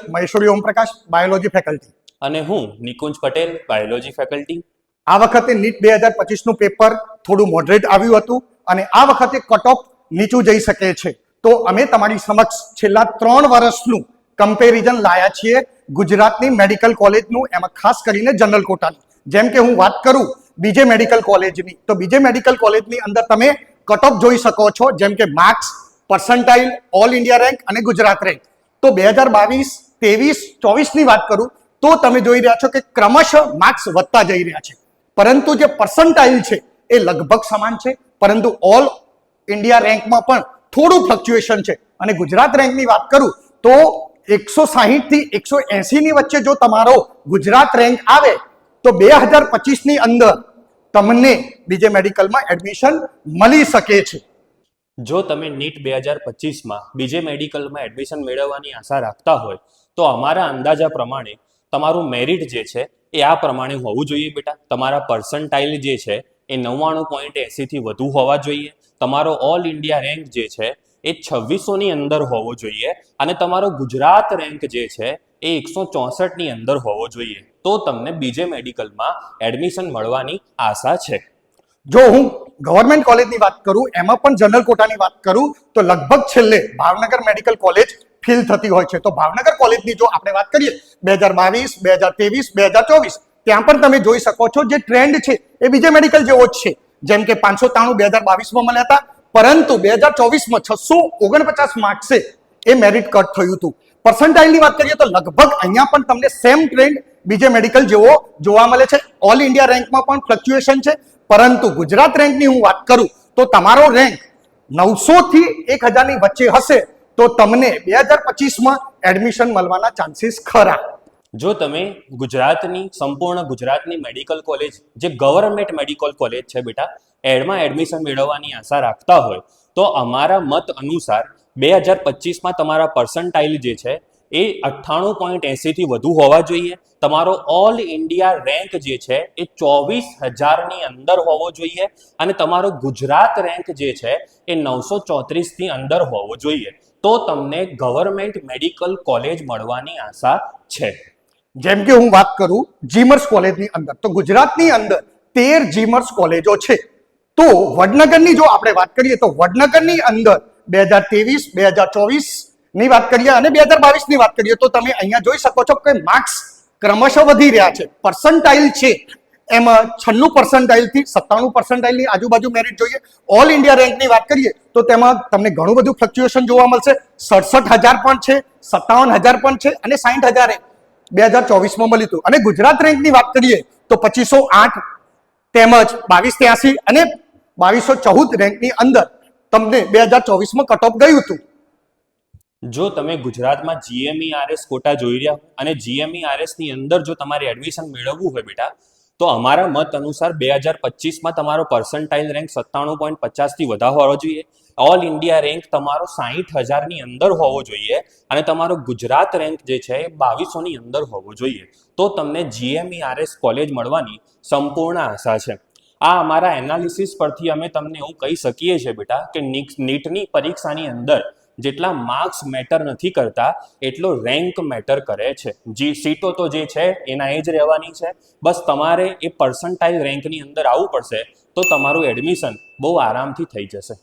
Maheshwari Omprakash, biology faculty. અને હું Nikunj Patel, biology faculty. આ વખતે નીટ 2025 નું પેપર થોડું મોડરેટ આવ્યું હતું અને આ વખતે કટ ઓફ નીચું જઈ શકે છે. તો અમે તમારી સમક્ષ છેલ્લા 3 વર્ષનું કમ્પેરિઝન લાયા છીએ ગુજરાતની મેડિકલ કોલેજનું, એમાં ખાસ કરીને જનરલ કોટાની. જેમ કે હું વાત કરું બીજે મેડિકલ કોલેજની, તો બીજે મેડિકલ કોલેજની અંદર તમે કટ ઓફ જોઈ શકો છો, જેમ કે marks, percentile, all India rank અને ગુજરાત રેન્ક. તો 2022, 23, 24 ની વાત કરું તો તમે જોઈ રહ્યા છો કે ક્રમશઃ માર્ક્સ વધતા જઈ રહ્યા છે, પરંતુ જે પર્સન્ટાઇલ છે એ લગભગ સમાન છે, પરંતુ ઓલ ઇન્ડિયા રેન્કમાં પણ થોડું ફ્લક્ચ્યુએશન છે. અને ગુજરાત રેન્કની વાત કરું તો 160 થી 180 ની વચ્ચે જો તમારો ગુજરાત રેન્ક આવે તો 2025 ની અંદર તમને બીજે મેડિકલમાં એડમિશન મળી શકે છે. જો તમે નીટ 2025માં બીજે મેડિકલમાં એડમિશન મેળવવાની આશા રાખતા હોય તો અમારા અંદાજા પ્રમાણે તમારું મેરિટ જે છે એ આ પ્રમાણે હોવું જોઈએ બેટા. તમારા પર્સન્ટાઇલ જે છે એ 99.80 થી વધુ હોવા જોઈએ. તમારો ઓલ ઇન્ડિયા રેન્ક જે છે એ 2600 ની અંદર હોવો જોઈએ અને તમારો ગુજરાત રેન્ક જે છે એ 164 ની અંદર હોવો જોઈએ. તો તમને બીજે મેડિકલમાં એડમિશન મળવાની આશા છે. જો હું ગવર્મેન્ટ કોલેજની વાત કરું, એમાં પણ જનરલ કોટાની વાત કરું તો લગભગ છેલ્લે ભાવનગર મેડિકલ કોલેજ ફિલ થતી હોય છે. તો ભાવનગર કોલેજની જો આપણે વાત કરીએ 2022, 2023, 2024, ત્યાં પણ તમે જોઈ શકો છો જે ટ્રેન્ડ છે એ બીજે મેડિકલ જેવો જ છે. જેમ કે 593 2022માં મળ્યા હતા, પરંતુ 2024માં 649 માર્ક્સે એ મેરિટ કટ થયું હતું. પર્સન્ટાઇલની વાત કરીએ તો લગભગ અહીંયા પણ તમને સેમ ટ્રેન્ડ બીજે મેડિકલ જેવો જોવા મળે છે. ઓલ ઇન્ડિયા રેન્કમાં પણ ફ્લક્ચ્યુએશન છે, પરંતુ ગુજરાત રેન્કની હું વાત કરું તો તમારો રેન્ક 900 થી 1000 ની વચ્ચે હશે તો તમને 2025માં એડમિશન મળવાના ચાન્સીસ ખરા. જો તમે ગુજરાતની સંપૂર્ણ ગુજરાતની મેડિકલ કોલેજ જે ગવર્મેન્ટ મેડિકલ કોલેજ છે બેટા એડમાં એડમિશન મેળવવાની આશા રાખતા હોય તો અમારા મત અનુસાર 2025માં તમારા પર્સન્ટાઇલ જે છે એ 98.80 થી વધુ હોવા જોઈએ. તમારો ઓલ ઇન્ડિયા રેન્ક જે છે એ 24,000 ની અંદર હોવો જોઈએ અને તમારો ગુજરાત રેન્ક જે છે એ 934 ની અંદર હોવો જોઈએ. તો તમને ગવર્મેન્ટ મેડિકલ કોલેજ મળવાની આશા છે. જેમ કે હું વાત કરું જીમર્સ કોલેજની અંદર, તો ગુજરાતની અંદર 13 જીમર્સ કોલેજો છે. તો વડનગરની જો આપણે વાત કરીએ તો વડનગરની અંદર 2023, 2024 ની વાત કરીએ અને 2022 ની વાત કરીએ તો તમે અહીંયા જોઈ શકો છો કે માર્ક્સ ક્રમશઃ વધી રહ્યા છે. પર્સન્ટાઇલ છે એમાં 96 પર્સન્ટાઇલ થી 97 પર્સન્ટાઇલની આજુબાજુ મેરિટ જોઈએ. ઓલ ઇન્ડિયા રેન્કની વાત કરીએ તો તેમાં તમને ઘણું બધું ફ્લક્ચ્યુએશન જોવા મળશે. 67,000 પણ છે, 57,000 પણ છે અને 60,000 2024માં મળ્યું હતું. અને ગુજરાત રેન્કની વાત કરીએ તો 2508 તેમજ 2283 અને 2214 રેન્કની અંદર તમને 2024માં કટ ઓફ ગયું હતું. જો તમે ગુજરાતમાં GMERS કોટા જોઈ રહ્યા અને GMERS ની અંદર જો તમારે એડમિશન મેળવવું હોય બેટા તો અમારા મત અનુસાર 2025માં તમારો પર્સન્ટાઇલ રેન્ક 97.50 થી વધારે હોવો જોઈએ. ઓલ ઇન્ડિયા રેન્ક તમારો 60,000 ની અંદર હોવો જોઈએ અને તમારો ગુજરાત રેન્ક જે છે એ 2200 ની અંદર હોવો જોઈએ. તો તમને GMERS કોલેજ મળવાની સંપૂર્ણ આશા છે. આ અમારા એનાલિસિસ પરથી અમે તમને એવું કહી શકીએ છીએ બેટા કે નીટની પરીક્ષાની અંદર જેટલા માર્ક્સ મેટર નથી કરતા એટલો રેન્ક મેટર કરે છે. સીટો તો જે છે એના એ જ રહેવાની છે. બસ તમારે એ પર્સન્ટાઇલ રેન્કની અંદર આવવું પડશે તો તમારું એડમિશન બહુ આરામથી થઈ જશે.